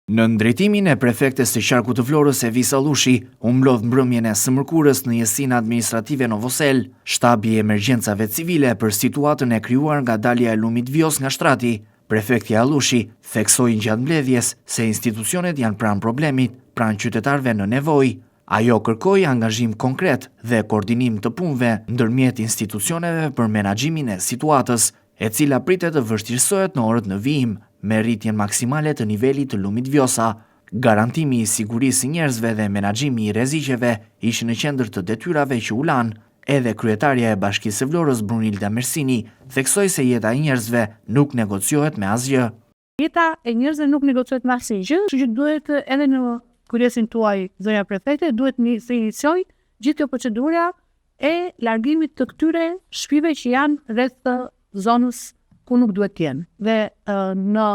Në drejtimin e prefektes së qarkut të Vlorës Evisa Lushi, u mblodh mbrëmjen e së mërkurës në njësinë administrative Novosel, shtabi i emergjencave civile për situatën e krijuar nga dalja e lumit Vjos nga shtrati. Prefektja Lushi theksoi gjatë mbledhjes se institucionet janë pranë problemit, pranë qytetarëve në nevojë. Ajo kërkoi angazhim konkret dhe koordinim të punëve ndërmjet institucioneve për menaxhimin e situatës, e cila pritet të vështirësohet në orët në vijim me rritjen maksimale të nivelit të lumit Vjosa. Garantimi i sigurisë së njerëzve dhe menaxhimi i rreziqeve ishin në qendër të detyrave që u lanë. Edhe kryetaria e Bashkisë së Vlorës Brunilda Mersini theksoi se jeta e njerëzve nuk negociohet me asgjë. Jeta e njerëzve nuk negociohet me asgjë, kështu që duhet edhe në kujdesin tuaj, zonja prefekte, duhet të inicioj gjithë kjo procedura e largimit të këtyre shtëpive që janë rreth zonës ku nuk duhet të jenë. Dhe në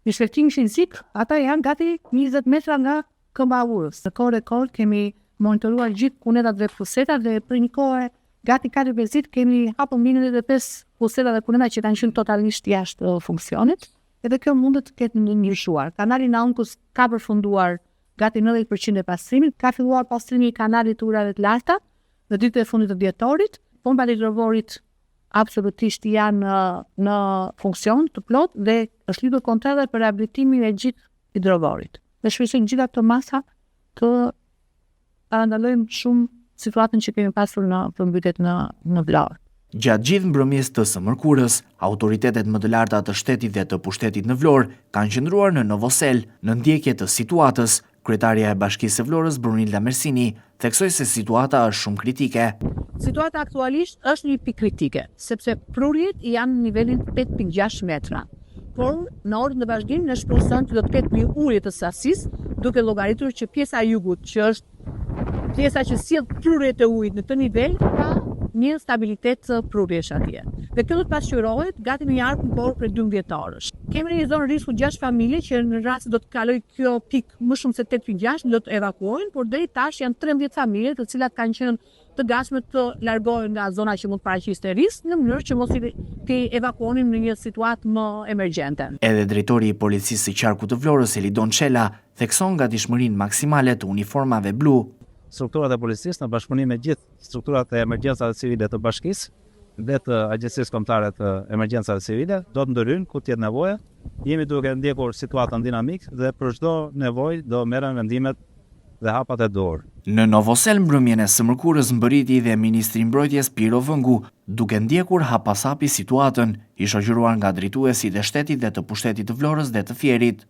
inspektimin fizik, ata janë gati 20 metra nga këmba e urës. Në kohë rekord kemi monitoruar gjithë kunetat dhe pusetat dhe për një kohë gati 4 vezit kemi hapur mbi 95 puseta dhe kuneta që kanë qenë totalisht jashtë funksionit. Edhe kjo mundet të ketë ndryshuar. Kanali Naunkus ka përfunduar gati 90% e pastrimit, ka filluar pastrimi i kanalit të urave të larta në ditët e fundit të dhjetorit. Pompat e hidrovorit absolutisht janë në funksion të plot dhe është lidhur kontrata për rehabilitimin e gjithë hidrovorit. Dhe shpresoj gjitha këto masa të ndalojmë shumë situatën që kemi pasur në përmbytjet në Vlorë. Gjatë gjithë mbrëmjes të së mërkurës, autoritetet më të larta të shtetit dhe të pushtetit në Vlorë kanë qëndruar në Novosel në ndjekje të situatës. Kryetaria e Bashkisë së Vlorës Brunilda Mersini theksoi se situata është shumë kritike. Situata aktualisht është një pikë kritike, sepse prurjet janë në nivelin 8.6 metra. Por në orën e vazhdimit ne shpresojmë që do të ketë një ulje të sasisë, duke llogaritur që pjesa e jugut, që është pjesa që sjell prurjet e ujit në këtë nivel, ka një stabilitet prurjesh atje. Dhe kjo do të pasqyrohet gati në një ark për 12 orësh. Kemi një zonë risku 6 familje që në rast se do të kaloj kjo pikë më shumë se 8.6 do të evakuohen, por deri tash janë 13 familje të cilat kanë qenë të gatshme të largohen nga zona që mund të paraqiste risk në mënyrë që mos i evakuonin në një situatë më emergjente. Edhe drejtori i policisë së qarkut të Vlorës Elidon Çela thekson gatishmërinë maksimale të uniformave blu. Strukturat e policisë në bashkëpunim me gjithë strukturat e emergjencave civile të bashkisë dhe të Agjencisë Kombëtare të Emergjencave Civile do të ndërhyjnë ku të jetë nevoja. Jemi duke ndjekur situatën dinamik dhe për çdo nevojë do merren vendimet dhe hapat e dorë. Në Novosel mbrëmjen e së mërkurës mbërriti dhe Ministri i Mbrojtjes Piro Vëngu, duke ndjekur hap pas hapi situatën, i shoqëruar nga drejtuesit e shtetit dhe të pushtetit të Vlorës dhe të Fierit.